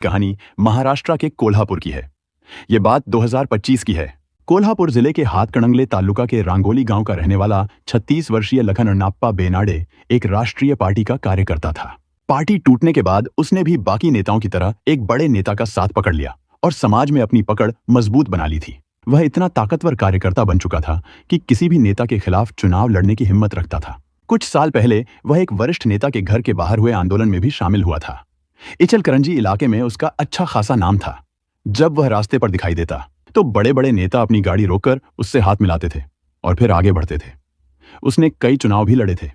कहानी महाराष्ट्र के कोल्हापुर की है। ये बात 2025 की है। कोल्हापुर जिले के हातकणंगले तालुका के रांगोली गांव का रहने वाला 36 वर्षीय लखन अण्णाप्पा बेनाडे एक राष्ट्रीय पार्टी का कार्यकर्ता था। पार्टी टूटने के बाद उसने भी बाकी नेताओं की तरह एक बड़े नेता का साथ पकड़ लिया और समाज में अपनी पकड़ मजबूत बना ली थी। वह इतना ताकतवर कार्यकर्ता बन चुका था कि किसी भी नेता के खिलाफ चुनाव लड़ने की हिम्मत रखता था। कुछ साल पहले वह एक वरिष्ठ नेता के घर के बाहर हुए आंदोलन में भी शामिल हुआ था। इचलकरंजी इलाके में उसका अच्छा खासा नाम था। जब वह रास्ते पर दिखाई देता तो बड़े बड़े नेता अपनी गाड़ी रोककर उससे हाथ मिलाते थे और फिर आगे बढ़ते थे। उसने कई चुनाव भी लड़े थे,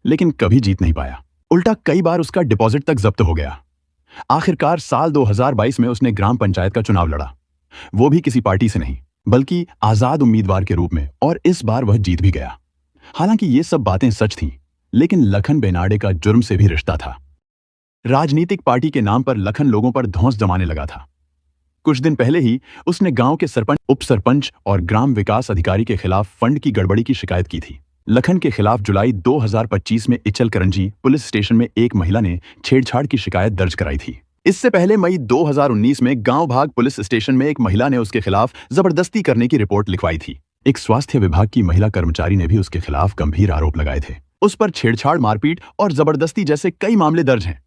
लेकिन कभी जीत नहीं पाया। उल्टा कई बार उसका डिपॉजिट तक जब्त हो गया। आखिरकार साल 2022 में उसने ग्राम पंचायत का चुनाव लड़ा, वो भी किसी पार्टी से नहीं बल्कि आजाद उम्मीदवार के रूप में, और इस बार वह जीत भी गया। हालांकि ये सब बातें सच थीं, लेकिन लखन बेनाडे का जुर्म से भी रिश्ता था। राजनीतिक पार्टी के नाम पर लखन लोगों पर धौंस जमाने लगा था। कुछ दिन पहले ही उसने गांव के सरपंच, उप सरपंच और ग्राम विकास अधिकारी के खिलाफ फंड की गड़बड़ी की शिकायत की थी। लखन के खिलाफ जुलाई 2025 में इचलकरंजी पुलिस स्टेशन में एक महिला ने छेड़छाड़ की शिकायत दर्ज कराई थी। इससे पहले मई 2019 में गांव भाग पुलिस स्टेशन में एक महिला ने उसके खिलाफ जबरदस्ती करने की रिपोर्ट लिखवाई थी। एक स्वास्थ्य विभाग की महिला कर्मचारी ने भी उसके खिलाफ गंभीर आरोप लगाए थे। उस पर छेड़छाड़, मारपीट और जबरदस्ती जैसे कई मामले दर्ज हैं।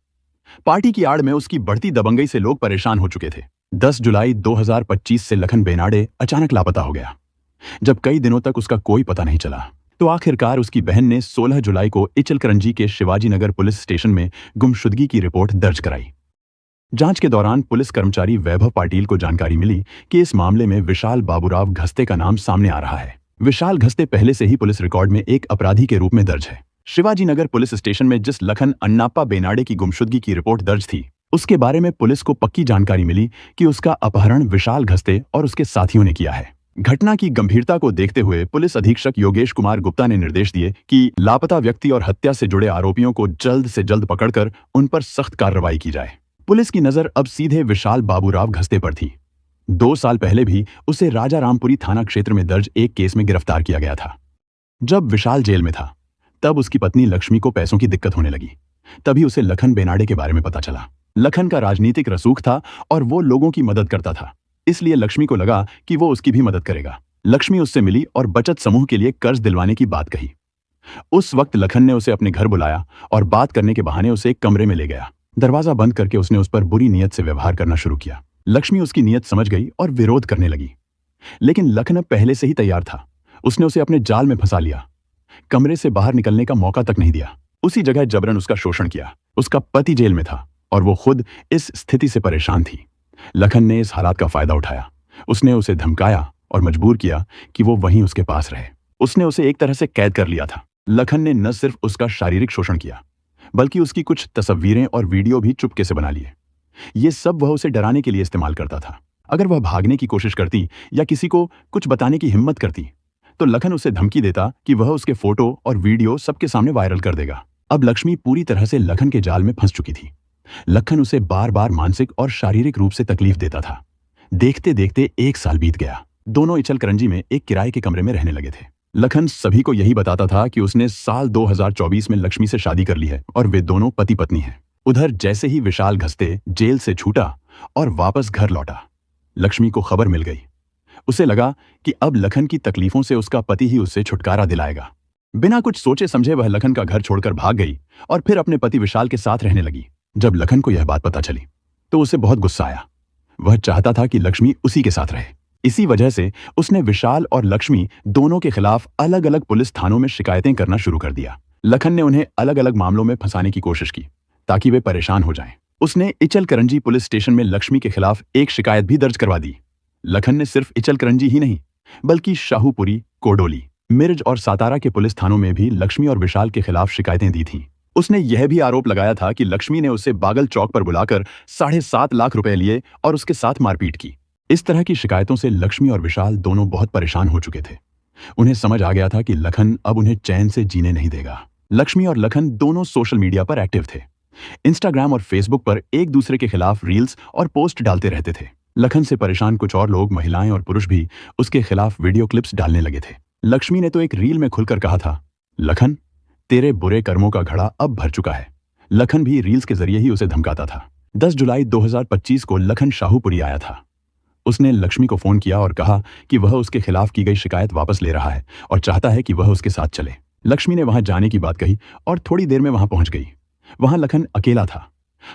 पार्टी की आड़ में उसकी बढ़ती दबंगई से लोग परेशान हो चुके थे। 10 जुलाई 2025 से लखन बेनाडे अचानक लापता हो गया। जब कई दिनों तक उसका कोई पता नहीं चला तो आखिरकार उसकी बहन ने 16 जुलाई को इचलकरंजी के शिवाजी नगर पुलिस स्टेशन में गुमशुदगी की रिपोर्ट दर्ज कराई। जांच के दौरान पुलिस कर्मचारी वैभव पाटिल को जानकारी मिली कि इस मामले में विशाल बाबूराव घस्ते का नाम सामने आ रहा है। विशाल घस्ते पहले से ही पुलिस रिकॉर्ड में एक अपराधी के रूप में दर्ज है। शिवाजी नगर पुलिस स्टेशन में जिस लखन अण्णाप्पा बेनाडे की गुमशुदगी की रिपोर्ट दर्ज थी, उसके बारे में पुलिस को पक्की जानकारी मिली कि उसका अपहरण विशाल घस्ते और उसके साथियों ने किया है। घटना की गंभीरता को देखते हुए पुलिस अधीक्षक योगेश कुमार गुप्ता ने निर्देश दिए कि लापता व्यक्ति और हत्या से जुड़े आरोपियों को जल्द से जल्द पकड़कर उन पर सख्त कार्रवाई की जाए। पुलिस की नजर अब सीधे विशाल बाबूराव घस्ते पर थी। 2 साल पहले भी उसे राजा रामपुरी थाना क्षेत्र में दर्ज एक केस में गिरफ्तार किया गया था। जब विशाल जेल में था तब उसकी पत्नी लक्ष्मी को पैसों की दिक्कत होने लगी। तभी उसे लखन बेनाडे के बारे में पता चला। लखन का राजनीतिक रसूख था और वो लोगों की मदद करता था, इसलिए लक्ष्मी को लगा कि वो उसकी भी मदद करेगा। लक्ष्मी उससे मिली और बचत समूह के लिए कर्ज दिलवाने की बात कही। उस वक्त लखन ने उसे अपने घर बुलाया और बात करने के बहाने उसे एक कमरे में ले गया। दरवाजा बंद करके उसने उस पर बुरी नीयत से व्यवहार करना शुरू किया। लक्ष्मी उसकी नीयत समझ गई और विरोध करने लगी, लेकिन लखन पहले से ही तैयार था। उसने उसे अपने जाल में फंसा लिया। कमरे से बाहर निकलने का मौका तक नहीं दिया। उसी जगह जबरन उसका शोषण किया। उसका पति जेल में था और वो खुद इस स्थिति से परेशान थी। लखन ने इस हालात का फायदा उठाया। उसने उसे धमकाया और मजबूर किया कि वो वहीं उसके पास रहे। उसने उसे एक तरह से कैद कर लिया था। लखन ने न सिर्फ उसका शारीरिक शोषण किया, बल्कि उसकी कुछ तस्वीरें और वीडियो भी चुपके से बना लिए। ये सब वह उसे डराने के लिए इस्तेमाल करता था। अगर वह भागने की कोशिश करती या किसी को कुछ बताने की हिम्मत करती तो लखन उसे धमकी देता कि वह उसके फोटो और वीडियो सबके सामने वायरल कर देगा। अब लक्ष्मी पूरी तरह से लखन के जाल में फंस चुकी थी। लखन उसे बार बार मानसिक और शारीरिक रूप से तकलीफ देता था। देखते देखते 1 साल बीत गया। दोनों इचलकरंजी में एक किराए के कमरे में रहने लगे थे। लखन सभी को यही बताता था कि उसने साल 2024 में लक्ष्मी से शादी कर ली है और वे दोनों पति पत्नी हैं। उधर जैसे ही विशाल घस्ते जेल से छूटा और वापस घर लौटा, लक्ष्मी को खबर मिल गई। उसे लगा कि अब लखन की तकलीफों से उसका पति ही उससे छुटकारा दिलाएगा। बिना कुछ सोचे समझे वह लखन का घर छोड़कर भाग गई और फिर अपने पति विशाल के साथ रहने लगी। जब लखन को यह बात पता चली तो उसे बहुत गुस्सा आया। वह चाहता था कि लक्ष्मी उसी के साथ रहे। इसी वजह से उसने विशाल और लक्ष्मी दोनों के खिलाफ अलग अलग पुलिस थानों में शिकायतें करना शुरू कर दिया। लखन ने उन्हें अलग अलग मामलों में फंसाने की कोशिश की ताकि वे परेशान हो जाएं। उसने इचलकरंजी पुलिस स्टेशन में लक्ष्मी के खिलाफ एक शिकायत भी दर्ज करवा दी। लखन ने सिर्फ इचलकरंजी ही नहीं बल्कि शाहूपुरी, कोडोली, मिर्ज और सातारा के पुलिस थानों में भी लक्ष्मी और विशाल के खिलाफ शिकायतें दी थीं। उसने यह भी आरोप लगाया था कि लक्ष्मी ने उसे बागल चौक पर बुलाकर 7.5 लाख रुपए लिए और उसके साथ मारपीट की। इस तरह की शिकायतों से लक्ष्मी और विशाल दोनों बहुत परेशान हो चुके थे। उन्हें समझ आ गया था कि लखन अब उन्हें चैन से जीने नहीं देगा। लक्ष्मी और लखन दोनों सोशल मीडिया पर एक्टिव थे। इंस्टाग्राम और फेसबुक पर एक दूसरे के खिलाफ रील्स और पोस्ट डालते रहते थे। लखन से परेशान कुछ और लोग, महिलाएं और पुरुष भी उसके खिलाफ वीडियो क्लिप्स डालने लगे थे। लक्ष्मी ने तो एक रील में खुलकर कहा था, लखन तेरे बुरे कर्मों का घड़ा अब भर चुका है। लखन भी रील्स के जरिए ही उसे धमकाता था। 10 जुलाई 2025 को लखन शाहूपुरी आया था। उसने लक्ष्मी को फोन किया और कहा कि वह उसके खिलाफ की गई शिकायत वापस ले रहा है और चाहता है कि वह उसके साथ चले। लक्ष्मी ने वहां जाने की बात कही और थोड़ी देर में वहां पहुंच गई। वहां लखन अकेला था।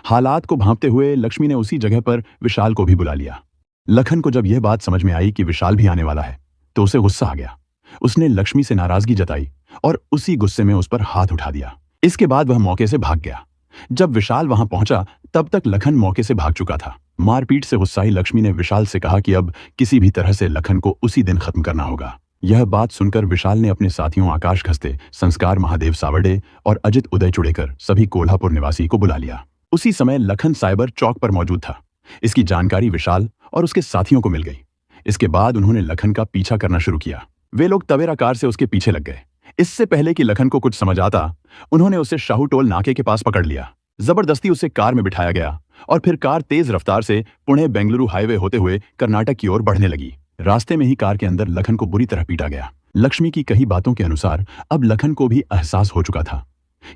हालात को भांपते हुए लक्ष्मी ने उसी जगह पर विशाल को भी बुला लिया। लखन को जब यह बात समझ में आई कि विशाल भी आने वाला है तो उसे गुस्सा आ गया। उसने लक्ष्मी से नाराजगी जताई और उसी गुस्से में उस पर हाथ उठा दिया। इसके बाद वह मौके से भाग गया। जब विशाल वहां पहुंचा तब तक लखन मौके से भाग चुका था। मारपीट से गुस्साई लक्ष्मी ने विशाल से कहा कि अब किसी भी तरह से लखन को उसी दिन खत्म करना होगा। यह बात सुनकर विशाल ने अपने साथियों आकाश खस्ते, संस्कार महादेव सावड़े और अजित उदय चुड़ेकर सभी कोल्हापुर निवासी को बुला लिया। उसी समय लखन साइबर चौक पर मौजूद था। इसकी जानकारी विशाल और उसके साथियों को मिल गई। इसके बाद उन्होंने लखन का पीछा करना शुरू किया। वे लोग तवेरा कार से उसके पीछे लग गए। इससे पहले कि लखन को कुछ समझ आता, उन्होंने उसे शाहू टोल नाके के पास पकड़ लिया। जबरदस्ती उसे कार में बिठाया गया और फिर कार तेज रफ्तार से पुणे बेंगलुरु हाईवे होते हुए कर्नाटक की ओर बढ़ने लगी। रास्ते में ही कार के अंदर लखन को बुरी तरह पीटा गया। लक्ष्मी की कही बातों के अनुसार अब लखन को भी एहसास हो चुका था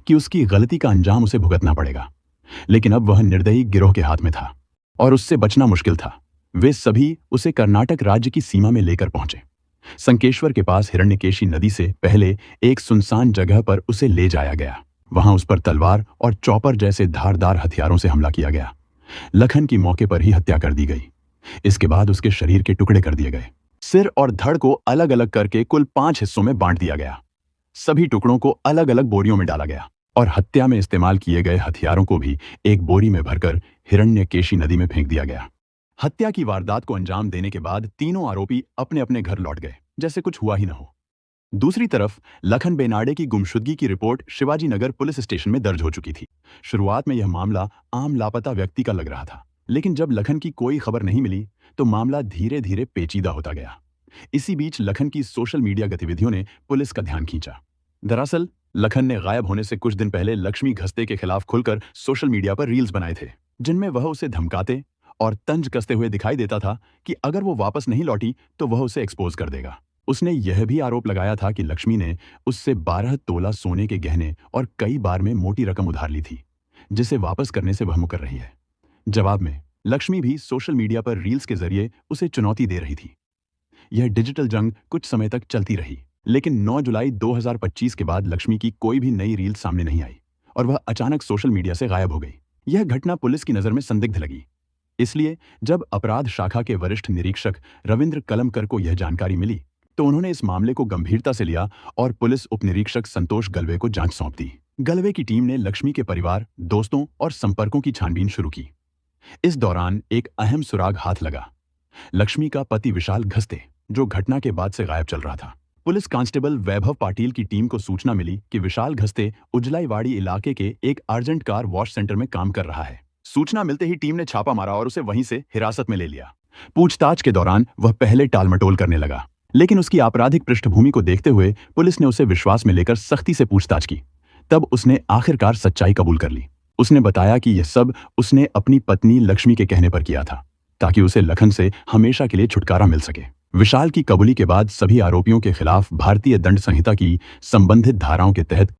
कि उसकी गलती का अंजाम उसे भुगतना पड़ेगा, लेकिन अब वह निर्दयी गिरोह के हाथ में था और उससे बचना मुश्किल था। वे सभी उसे कर्नाटक राज्य की सीमा में लेकर पहुंचे। संकेश्वर के पास हिरण्यकेशी नदी से पहले एक सुनसान जगह पर उसे ले जाया गया। वहां उस पर तलवार और चॉपर जैसे धारदार हथियारों से हमला किया गया। लखन की मौके पर ही हत्या कर दी गई। इसके बाद उसके शरीर के टुकड़े कर दिए गए। सिर और धड़ को अलग अलग करके कुल 5 हिस्सों में बांट दिया गया। सभी टुकड़ों को अलग अलग बोरियों में डाला गया और हत्या में इस्तेमाल किए गए हथियारों को भी एक बोरी में भरकर हिरण्यकेशी नदी में फेंक दिया गया। हत्या की वारदात को अंजाम देने के बाद तीनों आरोपी अपने अपने घर लौट गए, जैसे कुछ हुआ ही न हो। दूसरी तरफ लखन बेनाडे की गुमशुदगी की report Shivaji Nagar police station में दर्ज हो चुकी थी। शुरुआत में यह मामला आम लापता व्यक्ति का लग रहा था, लेकिन जब लखन की कोई खबर नहीं मिली तो मामला धीरे धीरे पेचीदा होता गया। इसी बीच लखन की सोशल मीडिया गतिविधियों ने पुलिस का ध्यान खींचा। दरअसल लखन ने गायब होने से कुछ दिन पहले लक्ष्मी घस्ते के खिलाफ खुलकर सोशल मीडिया पर रील्स बनाए थे, जिनमें वह उसे धमकाते और तंज कसते हुए दिखाई देता था कि अगर वो वापस नहीं लौटी तो वह उसे एक्सपोज कर देगा। उसने यह भी आरोप लगाया था कि लक्ष्मी ने उससे 12 तोला सोने के गहने और कई बार में मोटी रकम उधार ली थी, जिसे वापस करने से वह मुकर रही है। जवाब में लक्ष्मी भी सोशल मीडिया पर रील्स के जरिए उसे चुनौती दे रही थी। यह डिजिटल जंग कुछ समय तक चलती रही, लेकिन 9 जुलाई 2025 के बाद लक्ष्मी की कोई भी नई रील सामने नहीं आई और वह अचानक सोशल मीडिया से गायब हो गई। यह घटना पुलिस की नज़र में संदिग्ध लगी। इसलिए जब अपराध शाखा के वरिष्ठ निरीक्षक रविंद्र कलमकर को यह जानकारी मिली तो उन्होंने इस मामले को गंभीरता से लिया और पुलिस उपनिरीक्षक संतोष गलवे को जांच सौंप दी। गलवे की टीम ने लक्ष्मी के परिवार, दोस्तों और संपर्कों की छानबीन शुरू की। इस दौरान एक अहम सुराग हाथ लगा, लक्ष्मी का पति विशाल घस्ते, जो घटना के बाद से गायब चल रहा था। पुलिस कांस्टेबल वैभव पाटिल की टीम को सूचना मिली कि विशाल घस्ते उजलाईवाड़ी इलाके के एक अर्जेंट कार वॉश सेंटर में काम कर रहा है। सूचना मिलते ही टीम ने छापा मारा और उसे वहीं से हिरासत में ले लिया। पूछताछ के दौरान वह पहले टालमटोल करने लगा, लेकिन उसकी आपराधिक पृष्ठभूमि को देखते हुए पुलिस ने उसे विश्वास में लेकर सख्ती से पूछताछ की। तब उसने आखिरकार सच्चाई कबूल कर ली। उसने बताया कि यह सब उसने अपनी पत्नी लक्ष्मी के कहने पर किया था, ताकि उसे लखन से हमेशा के लिए छुटकारा मिल सके। विशाल की कबूली के बाद सभी आरोपियों के खिलाफ भारतीय दंड संहिता की संबंधित धाराओं के तहत